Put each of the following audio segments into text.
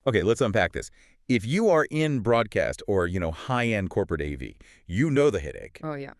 Okay, let's unpack this. If you are in broadcast or, high-end corporate AV, you know the headache. Oh, yeah.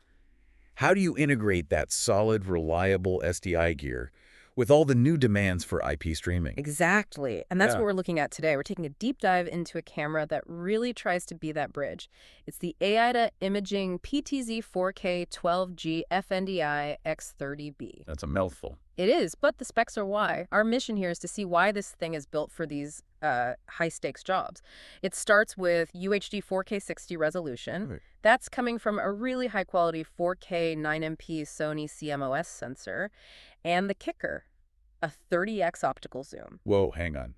How do you integrate that solid, reliable SDI gear with all the new demands for IP streaming? Exactly. And that's Yeah. what we're looking at today. We're taking a deep dive into a camera that really tries to be that bridge. It's the AIDA Imaging PTZ4K12G-FNDI-X30B. That's a mouthful. It is, but the specs are why. Our mission here is to see why this thing is built for these high-stakes jobs. It starts with UHD 4K60 resolution. Right. That's coming from a really high-quality 4K 9MP Sony CMOS sensor. And the kicker, a 30x optical zoom. Whoa, hang on.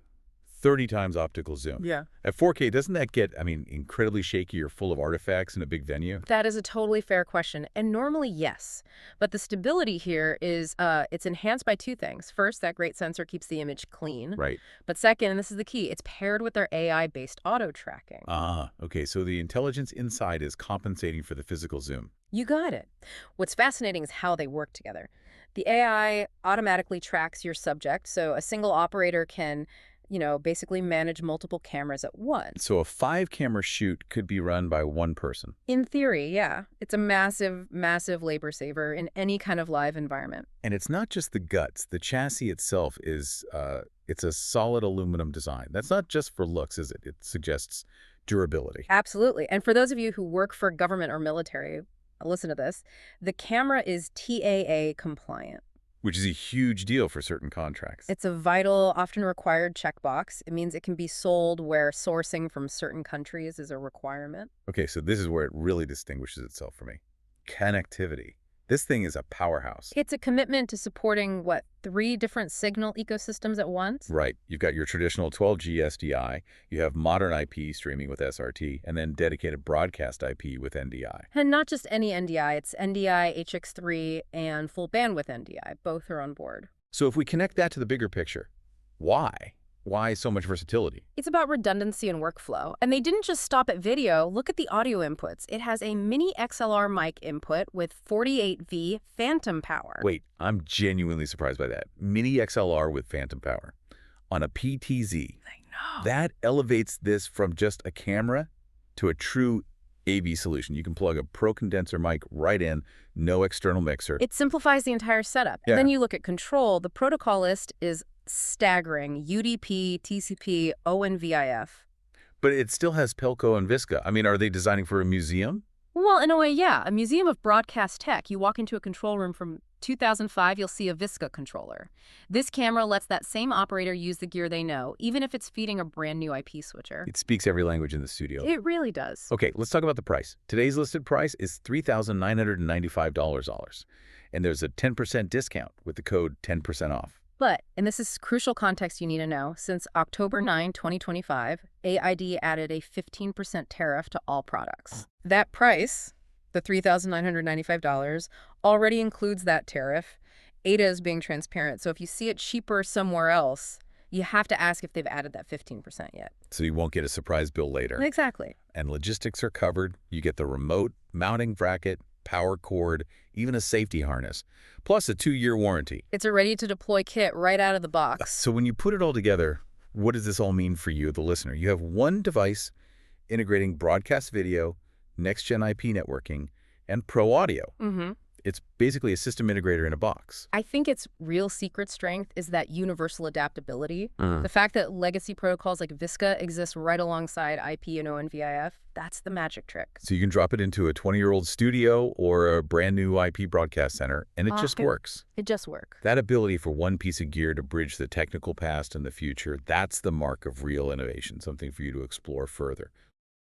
30 times optical zoom. Yeah. At 4K, doesn't that get, incredibly shaky or full of artifacts in a big venue? That is a totally fair question. And normally, yes. But the stability here is it's enhanced by two things. First, that great sensor keeps the image clean. Right. But second, and this is the key, it's paired with their AI-based auto tracking. Okay, so the intelligence inside is compensating for the physical zoom. You got it. What's fascinating is how they work together. The AI automatically tracks your subject, so a single operator can basically manage multiple cameras at once. So a 5-camera shoot could be run by one person. In theory, yeah. It's a massive, massive labor saver in any kind of live environment. And it's not just the guts. The chassis itself is, it's a solid aluminum design. That's not just for looks, is it? It suggests durability. Absolutely. And for those of you who work for government or military, listen to this. The camera is TAA compliant. Which is a huge deal for certain contracts. It's a vital, often required checkbox. It means it can be sold where sourcing from certain countries is a requirement. Okay, so this is where it really distinguishes itself for me. Connectivity. This thing is a powerhouse. It's a commitment to supporting, 3 different signal ecosystems at once? Right. You've got your traditional 12G-SDI, you have modern IP streaming with SRT, and then dedicated broadcast IP with NDI. And not just any NDI, it's NDI, HX3, and full bandwidth NDI. Both are on board. So if we connect that to the bigger picture, why? Why so much versatility? It's about redundancy and workflow. And they didn't just stop at video. Look at the audio inputs. It has a mini XLR mic input with 48V phantom power. Wait, I'm genuinely surprised by that. Mini XLR with phantom power on a PTZ. I know. That elevates this from just a camera to a true AV solution. You can plug a Pro condenser mic right in, no external mixer. It simplifies the entire setup. Yeah. And then you look at control. The protocol list is staggering. UDP, TCP, ONVIF. But it still has Pelco and Visca. Are they designing for a museum? Well, in a way, yeah. A museum of broadcast tech. You walk into a control room from 2005, you'll see a Visca controller. This camera lets that same operator use the gear they know, even if it's feeding a brand new IP switcher. It speaks every language in the studio. It really does. Okay, let's talk about the price. Today's listed price is $3,995. And there's a 10% discount with the code 10% off. But, and this is crucial context you need to know, since October 9, 2025, AID added a 15% tariff to all products. That price, the $3,995, already includes that tariff. AIDA is being transparent, so if you see it cheaper somewhere else, you have to ask if they've added that 15% yet. So you won't get a surprise bill later. Exactly. And logistics are covered. You get the remote, mounting bracket, power cord, even a safety harness, plus a 2-year warranty. It's a ready-to-deploy kit right out of the box. So when you put it all together, what does this all mean for you, the listener? You have one device integrating broadcast video, next-gen IP networking, and pro audio. Mm-hmm. It's basically a system integrator in a box. I think its real secret strength is that universal adaptability. Uh-huh. The fact that legacy protocols like Visca exist right alongside IP and ONVIF, that's the magic trick. So you can drop it into a 20-year-old studio or a brand new IP broadcast center, and it just works. It just works. That ability for one piece of gear to bridge the technical past and the future, that's the mark of real innovation, something for you to explore further.